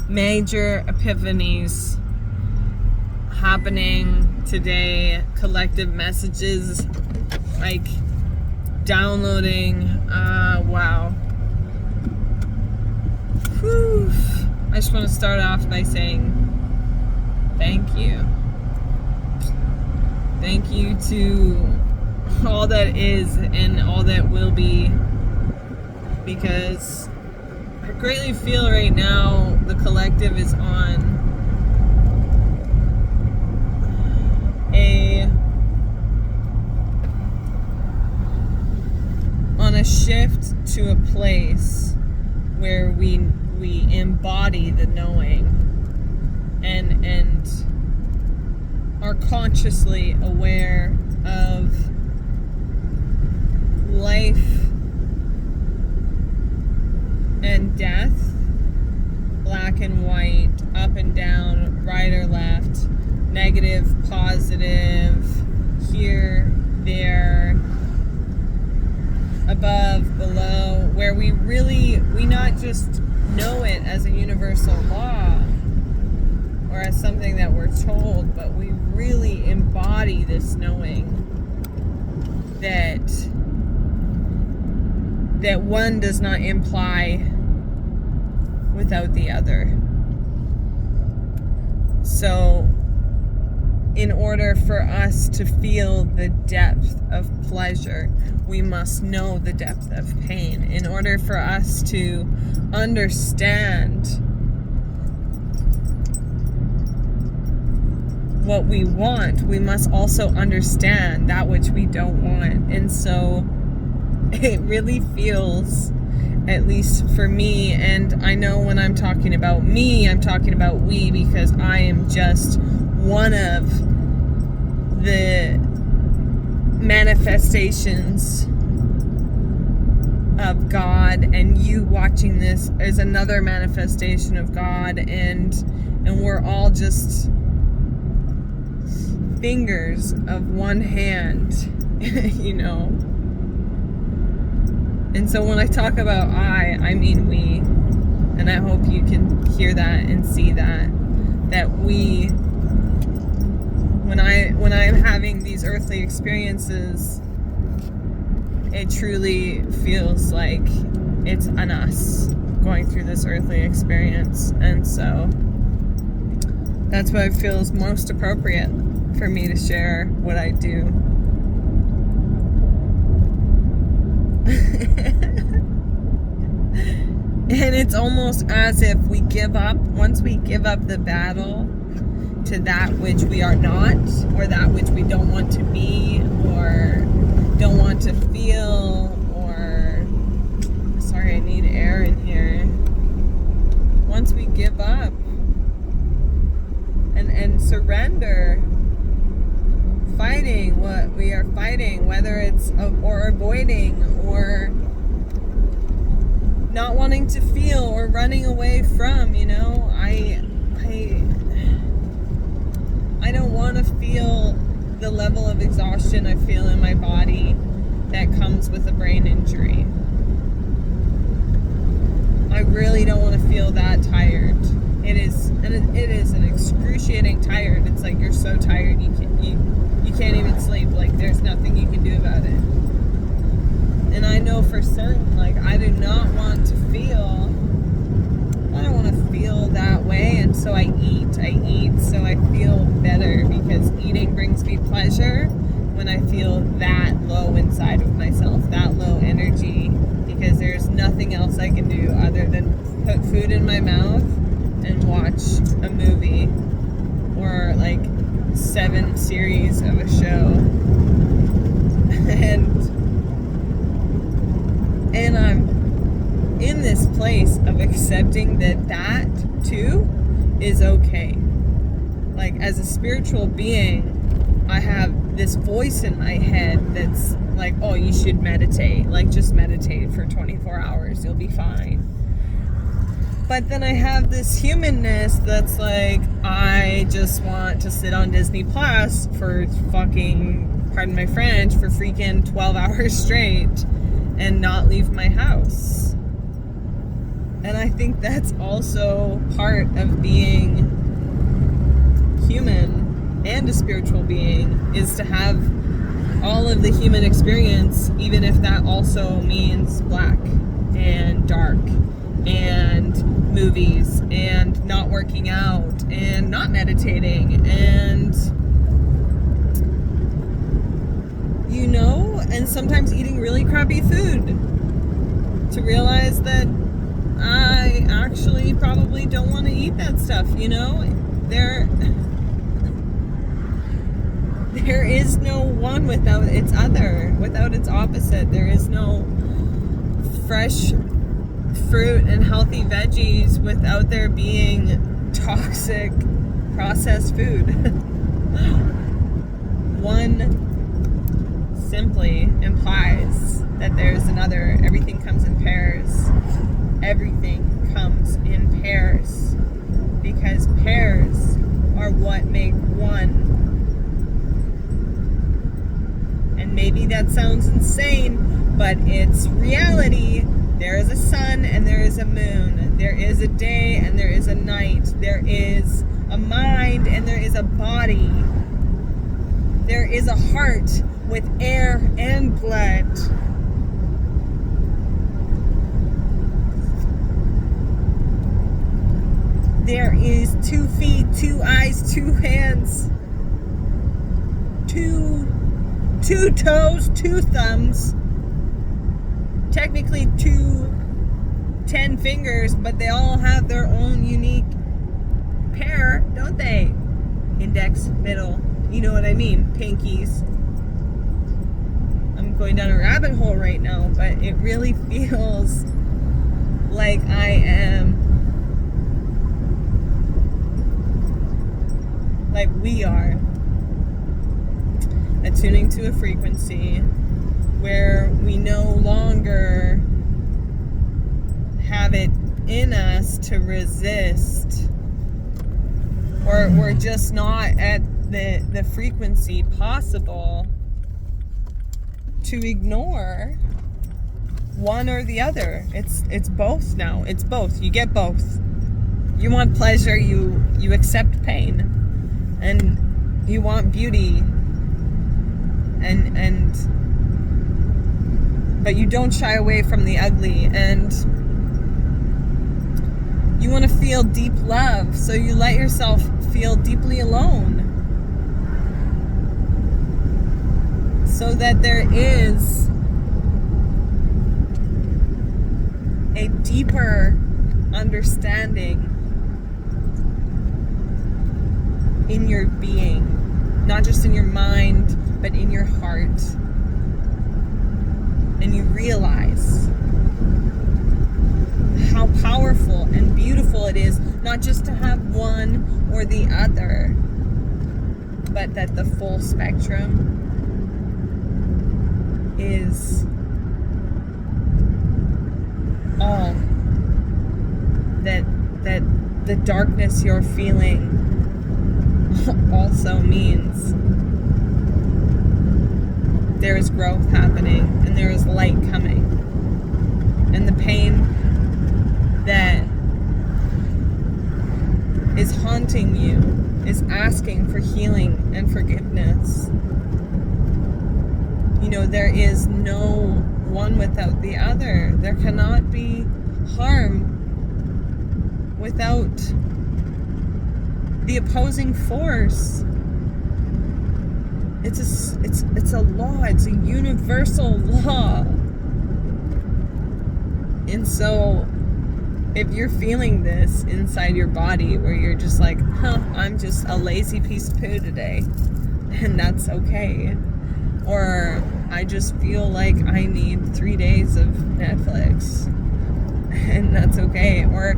major epiphanies happening today, collective messages like downloading. Wow. Whew. I just want to start off by saying thank you. Thank you to all that is and all that will be, because I greatly feel right now the collective is on a shift to a place where we embody the knowing and are consciously aware of life and death, black and white, up and down, right or left, negative, positive, here, there, above, below, where we not just know it as a universal law or as something that we're told, but we really embody this knowing that one does not imply without the other. So in order for us to feel the depth of pleasure, we must know the depth of pain. In order for us to understand what we want, we must also understand that which we don't want. And so it really feels, at least for me, and I know when I'm talking about me, I'm talking about we, because I am just one of the manifestations of God, and you watching this is another manifestation of God, and we're all just fingers of one hand, you know. And so when I talk about I mean we, and I hope you can hear that and see that we, when I'm having these earthly experiences, it truly feels like it's an us going through this earthly experience. And so that's what feels most appropriate for me to share what I do. And it's almost as if we give up, once we give up the battle to that which we are not, or that which we don't want to be, or don't want to feel, or, sorry, I need air in here. Once we give up and surrender fighting what we are fighting, whether it's or avoiding or not wanting to feel or running away from, you know, I don't want to feel the level of exhaustion I feel in my body that comes with a brain injury. I really don't want to feel that tired. It is an excruciating tired. It's like you're so tired you can't even sleep. Like there's nothing you can do about it. And I know for certain, like I do not want to feel that way, and so I eat so I feel better, because eating brings me pleasure when I feel that low inside of myself, that low energy, because there's nothing else I can do other than put food in my mouth and watch a movie or like 7 series of a show. And I'm in this place of accepting that too is okay. Like as a spiritual being, I have this voice in my head that's like, oh, you should meditate. Like just meditate for 24 hours, you'll be fine. But then I have this humanness that's like, I just want to sit on Disney Plus for fucking, pardon my French, for freaking 12 hours straight and not leave my house. And I think that's also part of being human and a spiritual being, is to have all of the human experience, even if that also means black and dark and movies and not working out and not meditating and, you know, and sometimes eating really crappy food, to realize that I actually probably don't want to eat that stuff, you know? There is no one without its other, without its opposite. There is no fresh fruit and healthy veggies without there being toxic processed food. One simply implies that there's another. Everything comes in pairs. Everything comes in pairs, because pairs are what make one. And maybe that sounds insane, but it's reality. There is a sun and there is a moon. There is a day and there is a night. There is a mind and there is a body. There is a heart with air and blood. There is 2 feet, 2 eyes, 2 hands, two toes, 2 thumbs, technically 10 fingers, but they all have their own unique pair, don't they? Index, middle, you know what I mean, pinkies. I'm going down a rabbit hole right now, but it really feels like I am, like we are, attuning to a frequency where we no longer have it in us to resist, or we're just not at the frequency possible to ignore one or the other. It's both now. It's both. You get both. You want pleasure, you accept pain, and you want beauty, and but you don't shy away from the ugly, and you want to feel deep love, so you let yourself feel deeply alone, so that there is a deeper understanding in your being, not just in your mind, but in your heart. And you realize how powerful and beautiful it is, not just to have one or the other, but that the full spectrum is all that the darkness you're feeling also means there is growth happening and there is light coming, and the pain that is haunting you is asking for healing and forgiveness. You know, there is no one without the other. There cannot be harm without the opposing force. It's a law. It's a universal law. And so if you're feeling this inside your body, where you're just like, I'm just a lazy piece of poo today, and that's okay, or I just feel like I need 3 days of Netflix, and that's okay, or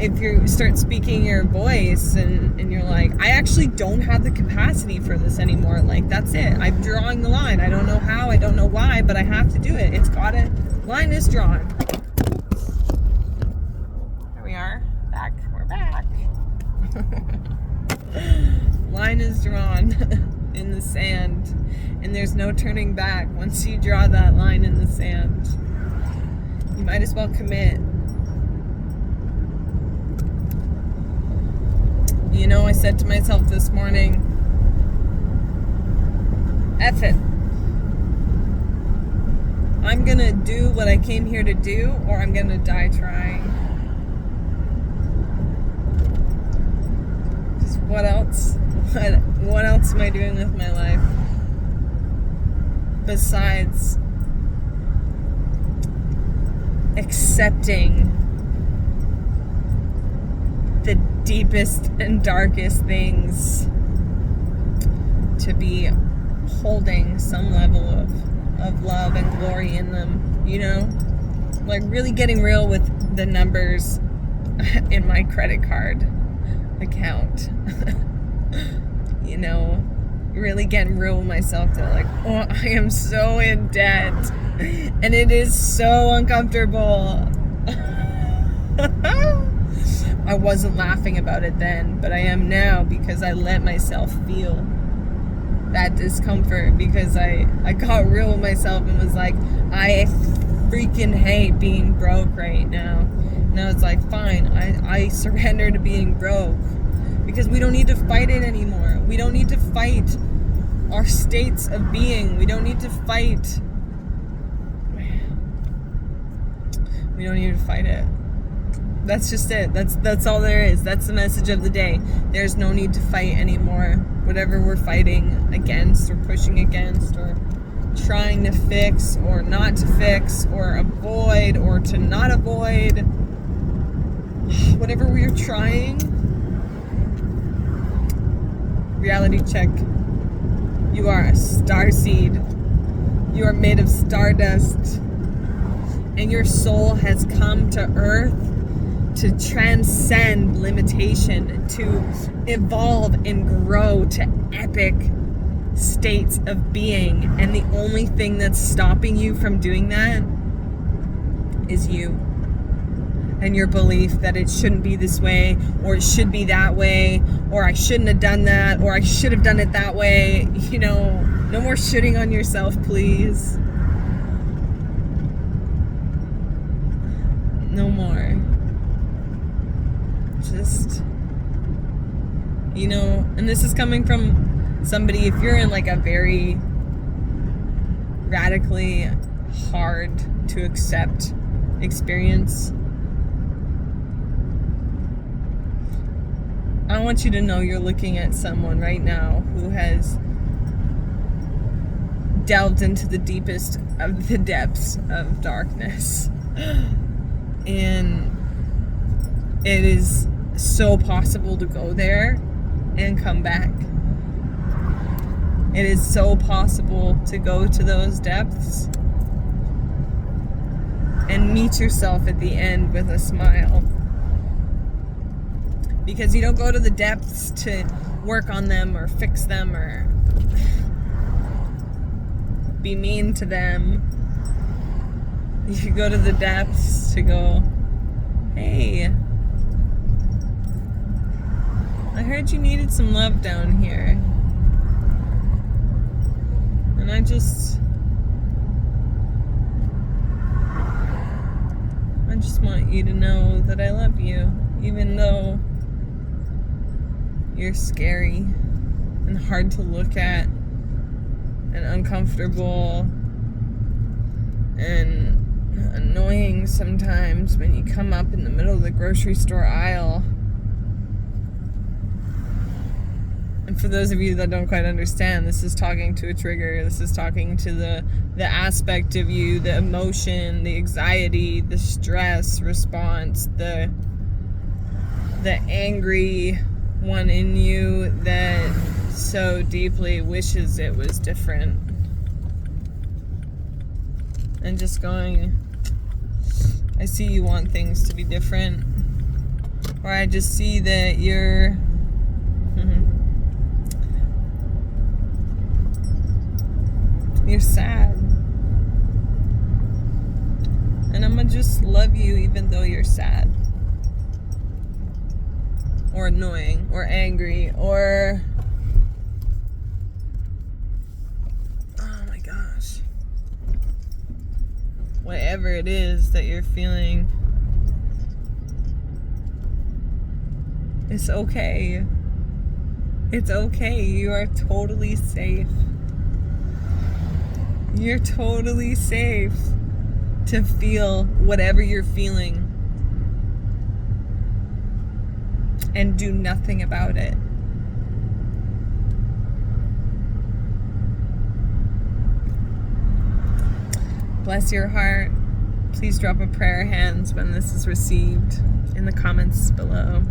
if you start speaking your voice and you're like, I actually don't have the capacity for this anymore, like, that's it, I'm drawing the line, I don't know how, I don't know why, but I have to do it, line is drawn. Here we are, we're back. Line is drawn in the sand, and there's no turning back. Once you draw that line in the sand, you might as well commit. said to myself this morning, F it. I'm gonna do what I came here to do, or I'm gonna die trying. Just what else? What else am I doing with my life? Besides accepting the deepest and darkest things, to be holding some level of love and glory in them, you know? Like really getting real with the numbers in my credit card account. You know, really getting real with myself to like, oh, I am so in debt. And it is so uncomfortable. I wasn't laughing about it then, but I am now, because I let myself feel that discomfort, because I got real with myself and was like, I freaking hate being broke right now. And I was like, fine, I surrender to being broke, because we don't need to fight it anymore. We don't need to fight our states of being. We don't need to fight. We don't need to fight it. That's just it. That's all there is. That's the message of the day. There's no need to fight anymore. Whatever we're fighting against or pushing against or trying to fix or not to fix or avoid or to not avoid, whatever we're trying, reality check. You are a starseed. You are made of stardust. And your soul has come to Earth to transcend limitation, to evolve and grow to epic states of being. And the only thing that's stopping you from doing that is you. And your belief that it shouldn't be this way, or it should be that way, or I shouldn't have done that, or I should have done it that way. You know, no more shitting on yourself, please. No more. Just, you know, and this is coming from somebody, if you're in like a very radically hard to accept experience, I want you to know you're looking at someone right now who has delved into the deepest of the depths of darkness. And it is so possible to go there and come back. It is so possible to go to those depths and meet yourself at the end with a smile. Because you don't go to the depths to work on them or fix them or be mean to them. You go to the depths to go, hey, I heard you needed some love down here. And I just want you to know that I love you, even though you're scary and hard to look at and uncomfortable and annoying sometimes when you come up in the middle of the grocery store aisle. And for those of you that don't quite understand, this is talking to a trigger. This is talking to the aspect of you, the emotion, the anxiety, the stress response, the angry one in you that so deeply wishes it was different. And just going, I see you want things to be different. Or I just see that you're sad. And I'm gonna just love you even though you're sad. Or annoying, or angry, or oh my gosh, whatever it is that you're feeling, it's okay. It's okay. You are totally safe. You're totally safe to feel whatever you're feeling and do nothing about it. Bless your heart. Please drop a prayer hands when this is received in the comments below.